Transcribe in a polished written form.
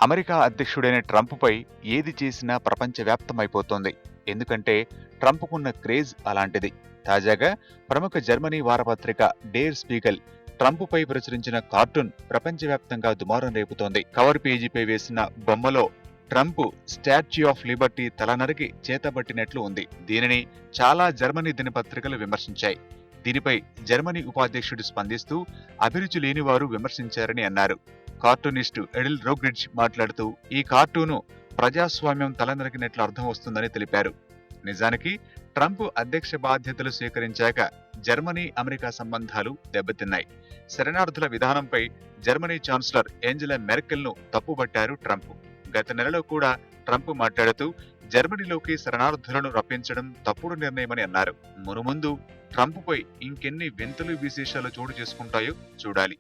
America అధ్యక్షుడైన ట్రంప్పై ఏది చేసినా ప్రపంచవ్యాప్తమైపోతోంది. ఎందుకంటే ట్రంప్కున్న క్రేజ్ అలాంటిది. తాజాగా ప్రముఖ జర్మనీ వారపత్రిక డేర్ స్పీగల్ ట్రంప్పై ప్రచురించిన కార్టూన్ ప్రపంచవ్యాప్తంగా దుమారం రేపుతోంది. కవర్ పేజీపై వేసిన బొమ్మలో ట్రంప్ స్టాచ్యూ ఆఫ్ లిబర్టీ తల నరికి చేతబట్టినట్లు ఉంది. దీనిని చాలా జర్మనీ దినపత్రికలు విమర్శించాయి. దీనిపై జర్మనీ ఉపాధ్యక్షుడు స్పందిస్తూ అభిరుచి లేనివారు విమర్శించారని అన్నారు. కార్టూనిస్టు ఎడిల్ రోగ్రిడ్జ్ మాట్లాడుతూ ఈ కార్టూను ప్రజాస్వామ్యం తలనరికినట్లు అర్థం వస్తుందని తెలిపారు. నిజానికి ట్రంప్ అధ్యక్ష బాధ్యతలు స్వీకరించాక జర్మనీ అమెరికా సంబంధాలు దెబ్బతిన్నాయి. శరణార్థుల విధానంపై జర్మనీ ఛాన్సలర్ ఏంజెలా మెర్కెల్ ను తప్పుబట్టారు ట్రంప్. గత నెలలో కూడా ట్రంప్ మాట్లాడుతూ జర్మనీలోకి శరణార్థులను రప్పించడం తప్పుడు నిర్ణయమని అన్నారు. మునుముందు ట్రంప్పై ఇంకెన్ని వింతలు విశేషాలు చోటు చేసుకుంటాయో చూడాలి.